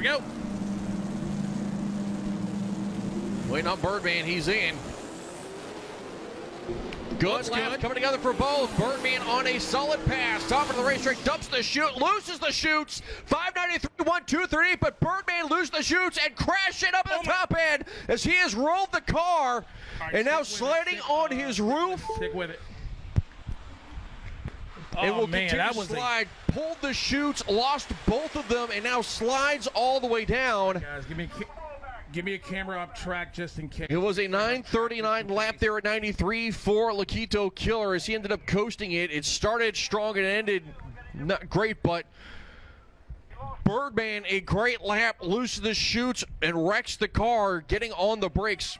we go. Waiting on Birdman, he's in. Good lap coming together for both. Birdman on a solid pass. Top of the racetrack, dumps the chute, loses the chutes. 593, 1, 2, 3, but Birdman loses the chutes and crashing up at the top end as he has rolled the car and now sliding on his roof. Stick with it. And will continue to slide. Pulled the chutes, lost both of them, and now slides all the way down. Guys, give me a camera up track just in case. It was a 9:39 lap there at 93 for Laquito Killer as he ended up coasting it. It started strong and ended not great, but Birdman, a great lap, loses the chutes and wrecks the car, getting on the brakes.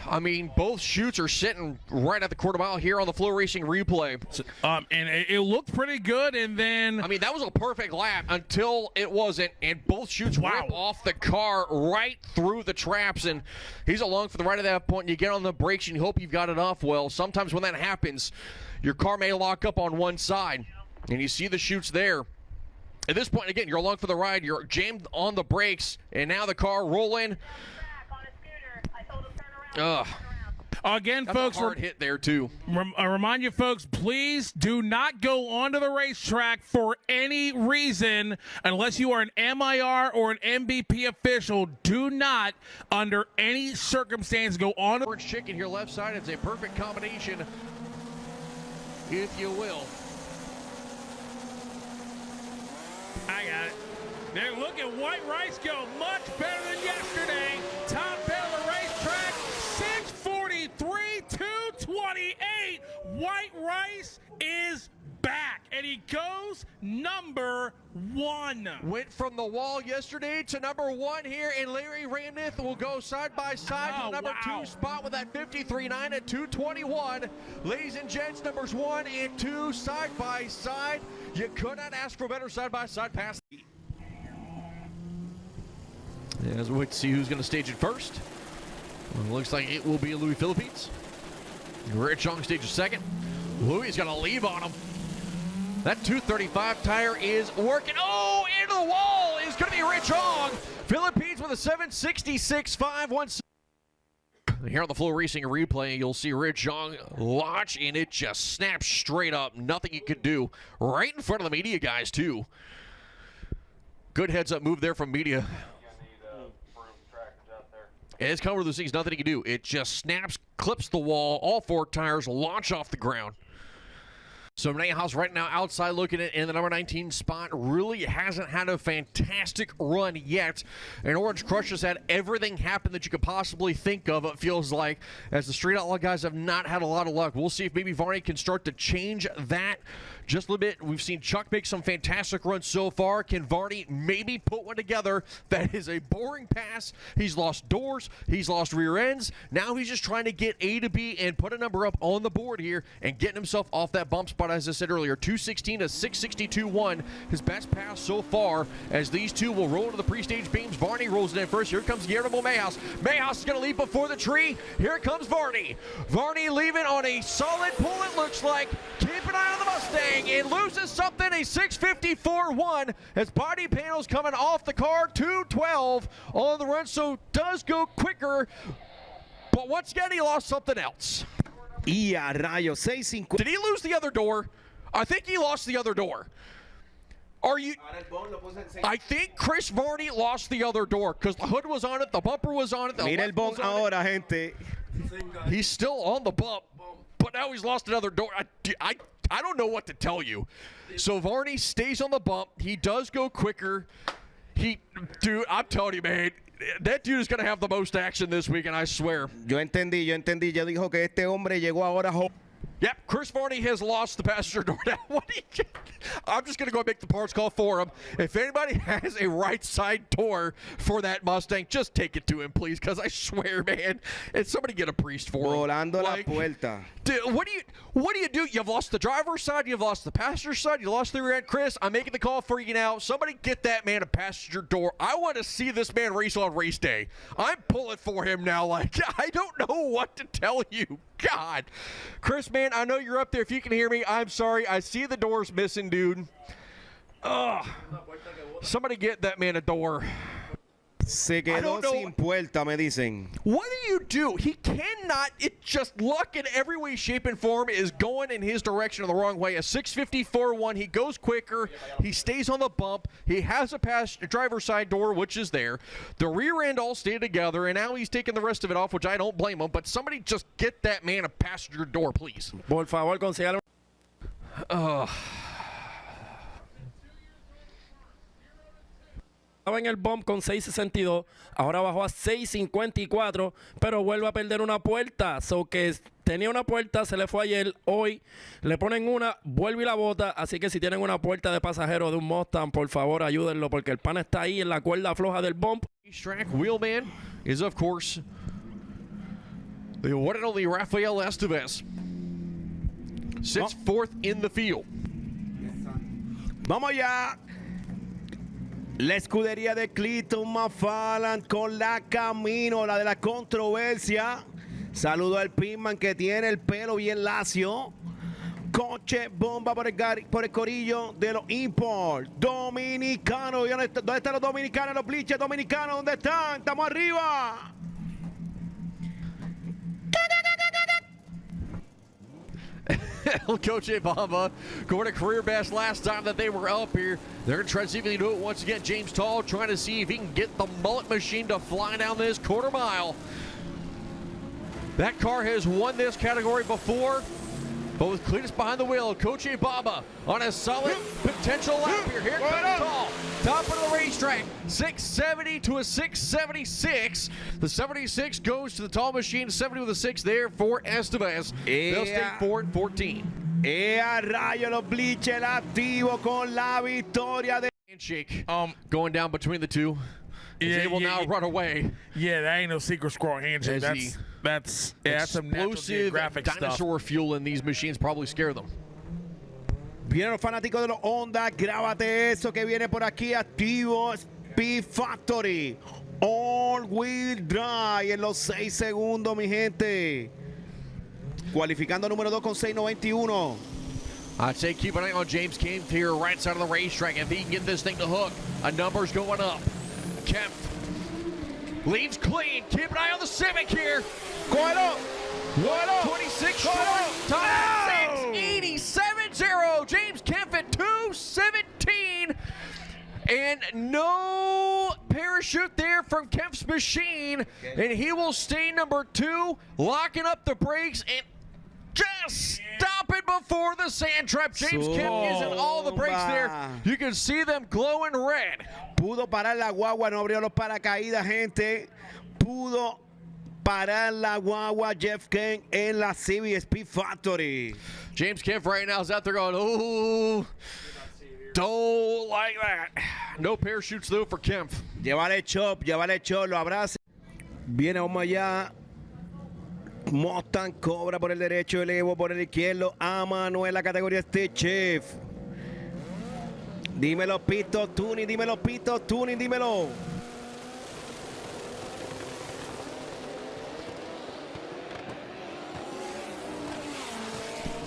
I mean, both chutes are sitting right at the quarter mile here on the Flow Racing replay. And it looked pretty good, and then... I mean, that was a perfect lap until it wasn't, and both chutes rip off the car right through the traps, and he's along for the ride at that point, and you get on the brakes, and you hope you've got it off well. Sometimes when that happens, your car may lock up on one side, and you see the chutes there. At this point, again, you're along for the ride, you're jammed on the brakes, and now the car rolling. Again, that's folks, a hard hit there too. I remind you, folks, please do not go onto the racetrack for any reason unless you are an MIR or an MVP official. Do not, under any circumstance, go on. Orange chicken here, left side. It's a perfect combination, if you will. I got it. Now look at White Rice go much better than yesterday. Top end of the racetrack. 228. White Rice is back, and he goes number 1. Went from the wall yesterday to number 1 here, and Larry Ramnith will go side by side to the number 2 spot with that 53.9 at 221. Ladies and gents, numbers 1 and 2 side by side. You could not ask for better side by side pass. As we wait to see who's going to stage it first. Well, looks like it will be Louis Philippines. Rich Chong stages second. Louis is going to leave on him. That 235 tire is working. Oh, into the wall is going to be Rich Chong. Philippines with a 766.517. Here on the Flow Racing replay, you'll see Rich Chong launch, and it just snaps straight up. Nothing he could do. Right in front of the media guys, too. Good heads-up move there from media. And it's coming with those things, nothing he can do. It just snaps, clips the wall, all 4 tires launch off the ground. So Mejias right now outside looking at in the number 19 spot. Really hasn't had a fantastic run yet. And Orange Crush has had everything happen that you could possibly think of, it feels like, as the Street Outlaw guys have not had a lot of luck. We'll see if maybe Varney can start to change that just a little bit. We've seen Chuck make some fantastic runs so far. Can Varney maybe put one together that is a boring pass? He's lost doors. He's lost rear ends. Now he's just trying to get A to B and put a number up on the board here and getting himself off that bump spot, as I said earlier. 216 to 662.1. His best pass so far, as these two will roll to the pre-stage beams. Varney rolls it in first. Here comes Guillermo Mejias. Mejias is going to leave before the tree. Here comes Varney. Varney leaving on a solid pull, it looks like. Keep an eye on the Mustang. And loses something, a 654.1 as body panels coming off the car. 212 on the run, so does go quicker, but once again he lost something else. Did he lose the other door? I think he lost the other door. I think Chris Varney lost the other door because the hood was on it, the bumper was on it. Mira el bon ahora, gente. He's still on the bump, but now he's lost another door. I don't know what to tell you. So Varney stays on the bump. He does go quicker. Dude, I'm telling you, man, that dude is going to have the most action this weekend, I swear. Yo entendí. Ya dijo que este hombre llegó ahora. Yep, Chris Varney has lost the passenger door. Now, I'm just going to go and make the parts call for him. If anybody has a right side door for that Mustang, just take it to him, please, because I swear, man, and somebody get a priest for him. Volando la puerta. Dude, what do you do? You've lost the driver's side, you've lost the passenger side, you lost the rear end. Chris, I'm making the call for you now. Somebody get that man a passenger door. I want to see this man race on race day. I'm pulling for him now. Like, I don't know what to tell you. God. Chris, man, I know you're up there. If you can hear me, I'm sorry. I see the doors missing, dude. Ugh. Somebody get that man a door. Se quedó sin puerta, me dicen. What do? He cannot. It just luck in every way, shape, and form is going in his direction in the wrong way. A 654-1. He goes quicker. He stays on the bump. He has a driver's side door, which is there. The rear end all stayed together, and now he's taking the rest of it off, which I don't blame him. But somebody just get that man a passenger door, please. Por favor, consígale. Estaba en el bump con 6.62, ahora bajó a 6.54, pero vuelve a perder una puerta. So que tenía una puerta, se le fue ayer, hoy le ponen una, vuelve y la bota. Así que si tienen una puerta de pasajero de un Mustang, por favor ayúdenlo, porque el pana está ahí en la cuerda floja del bump. Track wheelman is, of course, the one and only Rafael Estevez. Sits fourth in the field. Vamos allá. La escudería de Clinton McFarland con la camino, la de la controversia. Saludo al Birdman que tiene el pelo bien lacio. Coche bomba por el corillo de los import dominicanos. ¿Dónde están los dominicanos? Los bleachers dominicanos, ¿dónde están? Estamos arriba. Coach Bamba going to career best last time that they were up here. They're going to try to see if they can do it once again. James Tall trying to see if he can get the Mullet machine to fly down this quarter mile. That car has won this category before, but with Cletus behind the wheel, Coach Bamba on a solid potential lap here. Here comes Tall, top of the racetrack, 670 to a 676. The 76 goes to the Tall machine, 70 with a 6 there for Estevez. They'll stay 4 and 14. A rayo los bleachers activo con la victoria de handshake going down between the two. They will now run away. Yeah, that ain't no secret squirrel handshake. That's some National Geographic dinosaur stuff. fuel in these machines probably scare them. Vienen los fanáticos de los Honda, grábate eso que viene por aquí activo. Speed Factory, All Wheel Drive en los 6 segundos, mi gente. Cualificando número 2 con 6.91. I'd say keep an eye on James Kempf here, right side of the racetrack. If he can get this thing to hook, a number's going up. Kempf leads clean. Keep an eye on the Civic here. ¡Cógelo! 26 short. Time 6:87.0. James Kempf at 2:17. And no parachute there from Kempf's machine. And he will stay number 2, locking up the brakes and just stop it before the sand trap. James Kempf using all the brakes there. You can see them glowing red. Pudo parar la guagua, no abrió los paracaídas, gente. Pudo parar la guagua Jeff Kempf en la Civic Speed Factory. James Kempf right now is out there going, oh, don't like that. No parachutes though for Kempf. Llévale chop, lo abraza. Viene vamos allá. Mustang cobra por el derecho, el Evo por el izquierdo. A Manuel, la categoría este chef. Dímelo, Pito Tuning, dímelo, Pito Tuning, dímelo.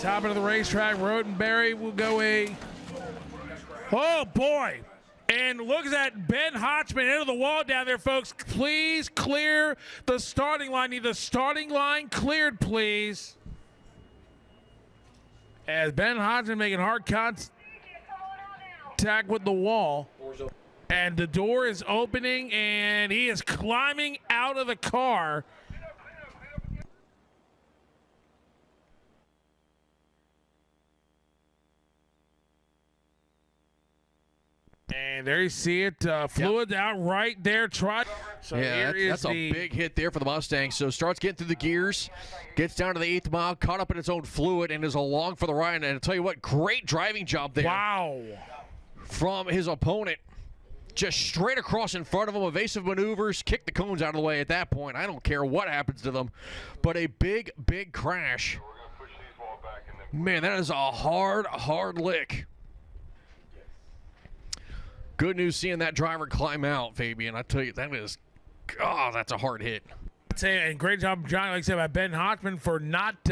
Top of the racetrack, Rodenberry will go oh boy. And look at that Ben Hotchman into the wall down there, folks. Please clear the starting line. Need the starting line cleared, please. As Ben Hotchman making hard contact with the wall. And the door is opening, and he is climbing out of the car. And there you see it, fluid out right there. So yeah, that's a big hit there for the Mustang. So starts getting through the gears, gets down to the 8th mile, caught up in its own fluid, and is along for the ride. And I'll tell you what, great driving job there. Wow. From his opponent. Just straight across in front of him, evasive maneuvers, kick the cones out of the way at that point. I don't care what happens to them. But a big, big crash. Man, that is a hard lick. Good news seeing that driver climb out, Fabian. I tell you, that is, that's a hard hit. And great job, John, like I said, by Ben Hotchman for not